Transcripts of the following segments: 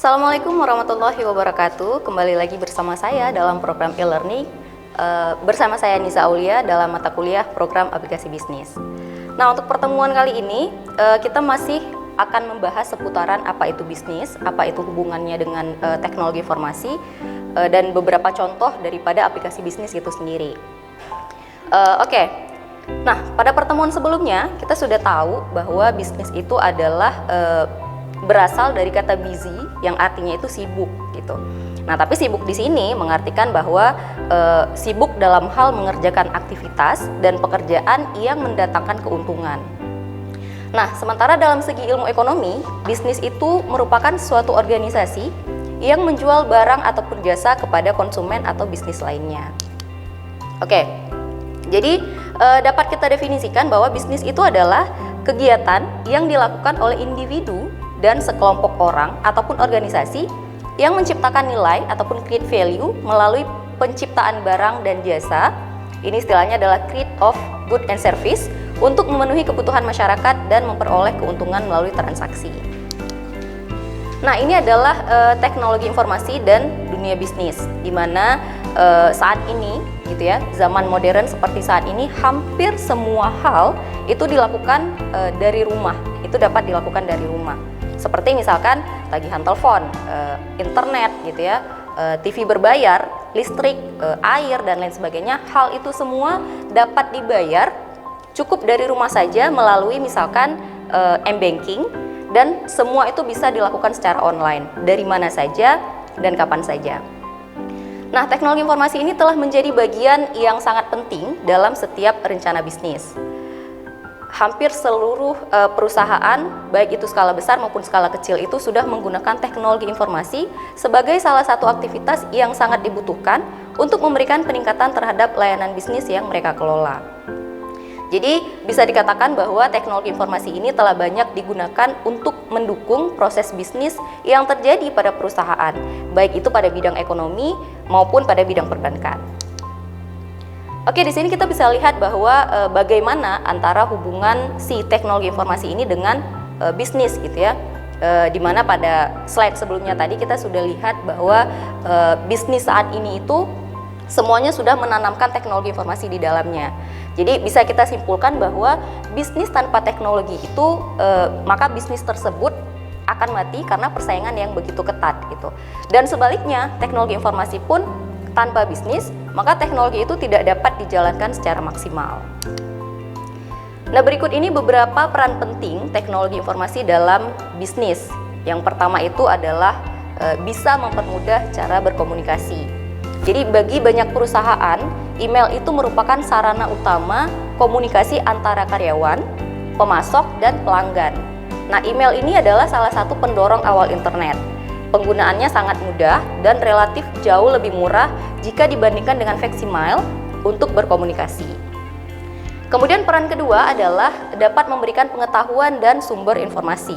Assalamualaikum warahmatullahi wabarakatuh. Kembali lagi bersama saya dalam program e-learning bersama saya Nisa Aulia dalam mata kuliah program aplikasi bisnis. Nah, untuk pertemuan kali ini kita masih akan membahas seputaran apa itu bisnis, apa itu hubungannya dengan teknologi informasi, dan beberapa contoh daripada aplikasi bisnis itu sendiri. Oke. Nah, pada pertemuan sebelumnya kita sudah tahu bahwa bisnis itu adalah berasal dari kata busy yang artinya itu sibuk gitu. Nah, tapi sibuk di sini mengartikan bahwa sibuk dalam hal mengerjakan aktivitas dan pekerjaan yang mendatangkan keuntungan. Nah, sementara dalam segi ilmu ekonomi, bisnis itu merupakan suatu organisasi yang menjual barang ataupun jasa kepada konsumen atau bisnis lainnya. Oke. Jadi dapat kita definisikan bahwa bisnis itu adalah kegiatan yang dilakukan oleh individu dan sekelompok orang ataupun organisasi yang menciptakan nilai ataupun create value melalui penciptaan barang dan jasa. Ini istilahnya adalah create of good and service untuk memenuhi kebutuhan masyarakat dan memperoleh keuntungan melalui transaksi. Nah, ini adalah teknologi informasi dan dunia bisnis, di mana saat ini gitu ya, zaman modern seperti saat ini hampir semua hal itu dilakukan dari rumah. Itu dapat dilakukan dari rumah. Seperti misalkan tagihan telepon, internet gitu ya, TV berbayar, listrik, air dan lain sebagainya. Hal itu semua dapat dibayar cukup dari rumah saja melalui misalkan m-banking, dan semua itu bisa dilakukan secara online dari mana saja dan kapan saja. Nah, teknologi informasi ini telah menjadi bagian yang sangat penting dalam setiap rencana bisnis. Hampir seluruh perusahaan, baik itu skala besar maupun skala kecil, itu sudah menggunakan teknologi informasi sebagai salah satu aktivitas yang sangat dibutuhkan untuk memberikan peningkatan terhadap layanan bisnis yang mereka kelola. Jadi bisa dikatakan bahwa teknologi informasi ini telah banyak digunakan untuk mendukung proses bisnis yang terjadi pada perusahaan, baik itu pada bidang ekonomi maupun pada bidang perbankan. Oke, di sini kita bisa lihat bahwa bagaimana antara hubungan si teknologi informasi ini dengan bisnis gitu ya. Di mana pada slide sebelumnya tadi kita sudah lihat bahwa bisnis saat ini itu semuanya sudah menanamkan teknologi informasi di dalamnya. Jadi bisa kita simpulkan bahwa bisnis tanpa teknologi itu maka bisnis tersebut akan mati karena persaingan yang begitu ketat gitu. Dan sebaliknya, teknologi informasi pun tanpa bisnis, maka teknologi itu tidak dapat dijalankan secara maksimal. Nah, berikut ini beberapa peran penting teknologi informasi dalam bisnis. Yang pertama itu adalah bisa mempermudah cara berkomunikasi. Jadi bagi banyak perusahaan, email itu merupakan sarana utama komunikasi antara karyawan, pemasok, dan pelanggan. Nah, email ini adalah salah satu pendorong awal internet. Penggunaannya sangat mudah dan relatif jauh lebih murah jika dibandingkan dengan fax email untuk berkomunikasi. Kemudian peran kedua adalah dapat memberikan pengetahuan dan sumber informasi.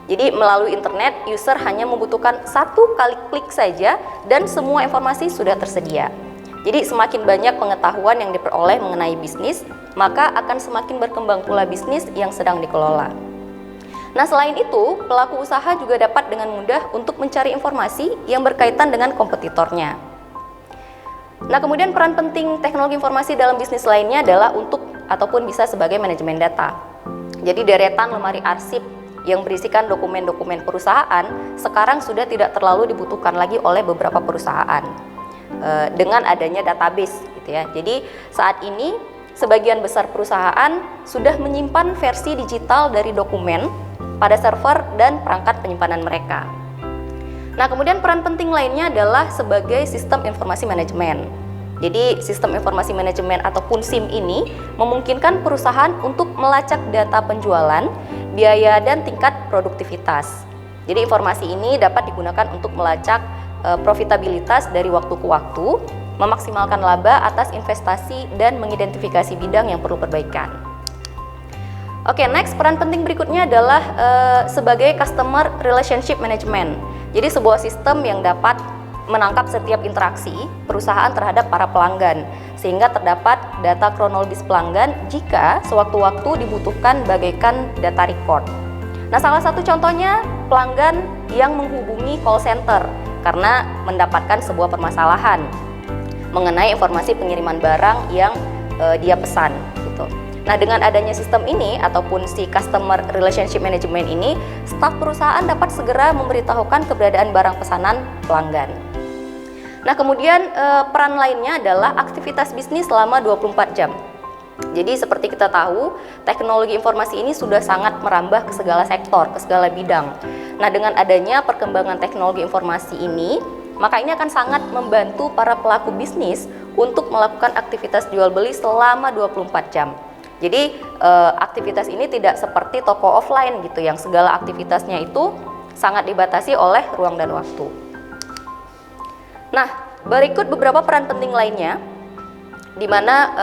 Jadi melalui internet, user hanya membutuhkan satu kali klik saja dan semua informasi sudah tersedia. Jadi semakin banyak pengetahuan yang diperoleh mengenai bisnis, maka akan semakin berkembang pula bisnis yang sedang dikelola. Nah, selain itu, pelaku usaha juga dapat dengan mudah untuk mencari informasi yang berkaitan dengan kompetitornya. Nah, kemudian peran penting teknologi informasi dalam bisnis lainnya adalah untuk ataupun bisa sebagai manajemen data. Jadi deretan lemari arsip yang berisikan dokumen-dokumen perusahaan sekarang sudah tidak terlalu dibutuhkan lagi oleh beberapa perusahaan dengan adanya database gitu ya. Jadi saat ini sebagian besar perusahaan sudah menyimpan versi digital dari dokumen pada server dan perangkat penyimpanan mereka. Nah, kemudian peran penting lainnya adalah sebagai sistem informasi manajemen. Jadi, sistem informasi manajemen ataupun SIM ini memungkinkan perusahaan untuk melacak data penjualan, biaya, dan tingkat produktivitas. Jadi, informasi ini dapat digunakan untuk melacak profitabilitas dari waktu ke waktu, memaksimalkan laba atas investasi, dan mengidentifikasi bidang yang perlu perbaikan. Oke, next, peran penting berikutnya adalah sebagai customer relationship management. Jadi sebuah sistem yang dapat menangkap setiap interaksi perusahaan terhadap para pelanggan, sehingga terdapat data kronologis pelanggan jika sewaktu-waktu dibutuhkan bagaikan data record. Nah, salah satu contohnya pelanggan yang menghubungi call center karena mendapatkan sebuah permasalahan mengenai informasi pengiriman barang yang dia pesan gitu. Nah, dengan adanya sistem ini ataupun si customer relationship management ini, staf perusahaan dapat segera memberitahukan keberadaan barang pesanan pelanggan. Nah, kemudian peran lainnya adalah aktivitas bisnis selama 24 jam. Jadi seperti kita tahu, teknologi informasi ini sudah sangat merambah ke segala sektor, ke segala bidang. Nah, dengan adanya perkembangan teknologi informasi ini, maka ini akan sangat membantu para pelaku bisnis untuk melakukan aktivitas jual beli selama 24 jam. Jadi aktivitas ini tidak seperti toko offline gitu yang segala aktivitasnya itu sangat dibatasi oleh ruang dan waktu. Nah, berikut beberapa peran penting lainnya di mana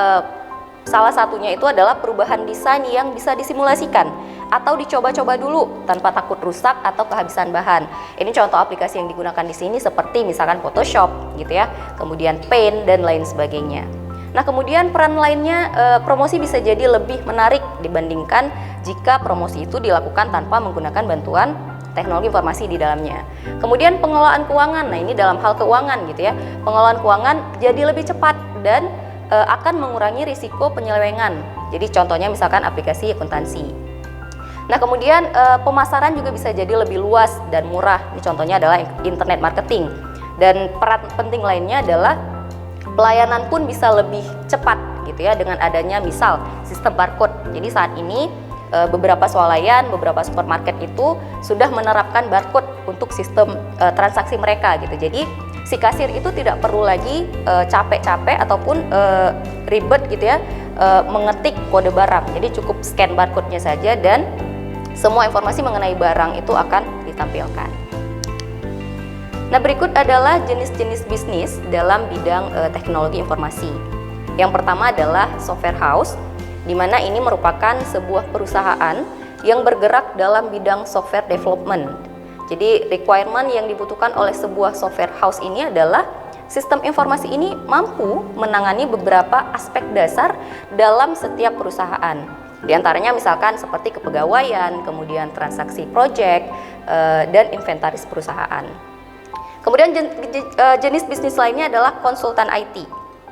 salah satunya itu adalah perubahan desain yang bisa disimulasikan atau dicoba-coba dulu tanpa takut rusak atau kehabisan bahan. Ini contoh aplikasi yang digunakan di sini seperti misalkan Photoshop gitu ya, kemudian Paint dan lain sebagainya. Nah, kemudian peran lainnya, promosi bisa jadi lebih menarik dibandingkan jika promosi itu dilakukan tanpa menggunakan bantuan teknologi informasi di dalamnya. Kemudian pengelolaan keuangan, nah ini dalam hal keuangan gitu ya, pengelolaan keuangan jadi lebih cepat dan akan mengurangi risiko penyelewengan. Jadi contohnya misalkan aplikasi akuntansi. Nah, kemudian pemasaran juga bisa jadi lebih luas dan murah. Ini contohnya adalah internet marketing. Dan peran penting lainnya adalah pelayanan pun bisa lebih cepat gitu ya dengan adanya misal sistem barcode. Jadi saat ini beberapa swalayan, beberapa supermarket itu sudah menerapkan barcode untuk sistem transaksi mereka gitu. Jadi si kasir itu tidak perlu lagi capek-capek ataupun ribet gitu ya mengetik kode barang. Jadi cukup scan barcode-nya saja dan semua informasi mengenai barang itu akan ditampilkan. Nah, berikut adalah jenis-jenis bisnis dalam bidang teknologi informasi. Yang pertama adalah software house, di mana ini merupakan sebuah perusahaan yang bergerak dalam bidang software development. Jadi, requirement yang dibutuhkan oleh sebuah software house ini adalah sistem informasi ini mampu menangani beberapa aspek dasar dalam setiap perusahaan. Di antaranya misalkan seperti kepegawaian, kemudian transaksi project, dan inventaris perusahaan. Kemudian jenis bisnis lainnya adalah konsultan IT.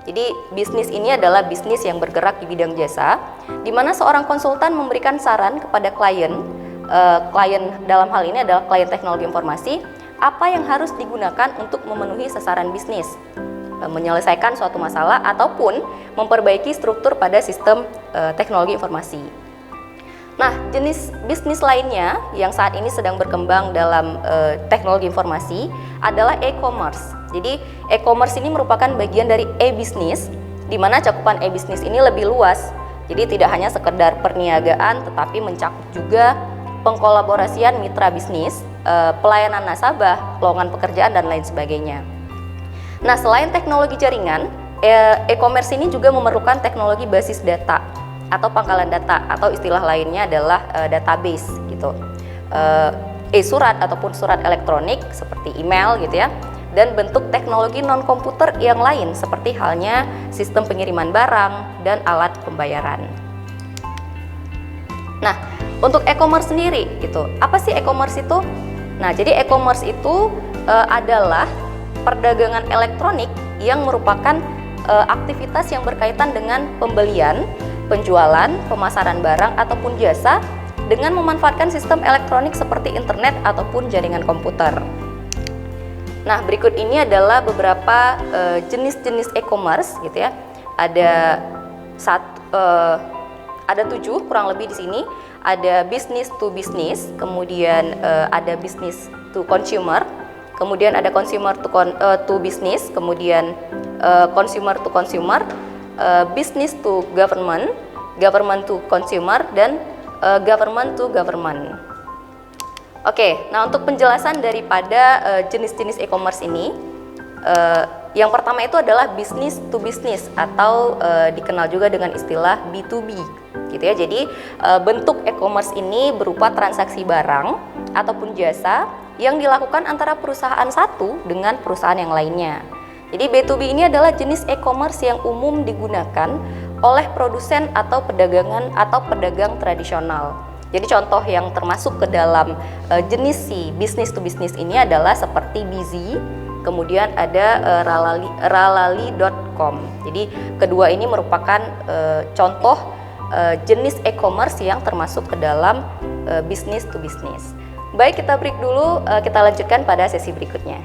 Jadi bisnis ini adalah bisnis yang bergerak di bidang jasa, di mana seorang konsultan memberikan saran kepada klien. Klien dalam hal ini adalah klien teknologi informasi, apa yang harus digunakan untuk memenuhi sasaran bisnis, menyelesaikan suatu masalah ataupun memperbaiki struktur pada sistem teknologi informasi. Nah, jenis bisnis lainnya yang saat ini sedang berkembang dalam teknologi informasi adalah e-commerce. Jadi, e-commerce ini merupakan bagian dari e-bisnis, di mana cakupan e-bisnis ini lebih luas. Jadi, tidak hanya sekedar perniagaan, tetapi mencakup juga pengkolaborasian mitra bisnis, pelayanan nasabah, lowongan pekerjaan, dan lain sebagainya. Nah, selain teknologi jaringan, e-commerce ini juga memerlukan teknologi basis data atau pangkalan data, atau istilah lainnya adalah database gitu. E-surat ataupun surat elektronik seperti email gitu ya, dan bentuk teknologi non komputer yang lain seperti halnya sistem pengiriman barang dan alat pembayaran. Nah, untuk e-commerce sendiri gitu, apa sih e-commerce itu? Nah, jadi e-commerce itu adalah perdagangan elektronik yang merupakan aktivitas yang berkaitan dengan pembelian, penjualan, pemasaran barang ataupun jasa dengan memanfaatkan sistem elektronik seperti internet ataupun jaringan komputer. Nah, berikut ini adalah beberapa jenis-jenis e-commerce gitu ya. Ada 7 kurang lebih di sini. Ada business to business, kemudian ada business to consumer, kemudian ada consumer to business, kemudian consumer to consumer, business to government, government to consumer, dan government to government. Oke, nah untuk penjelasan daripada jenis-jenis e-commerce ini, yang pertama itu adalah business to business atau dikenal juga dengan istilah B2B, gitu ya. Jadi bentuk e-commerce ini berupa transaksi barang ataupun jasa yang dilakukan antara perusahaan satu dengan perusahaan yang lainnya. Jadi B2B ini adalah jenis e-commerce yang umum digunakan oleh produsen atau pedagang tradisional. Jadi contoh yang termasuk ke dalam jenis si business to business ini adalah seperti Bizi, kemudian ada ralali.com. Jadi kedua ini merupakan contoh jenis e-commerce yang termasuk ke dalam business to business. Baik, kita break dulu, kita lanjutkan pada sesi berikutnya.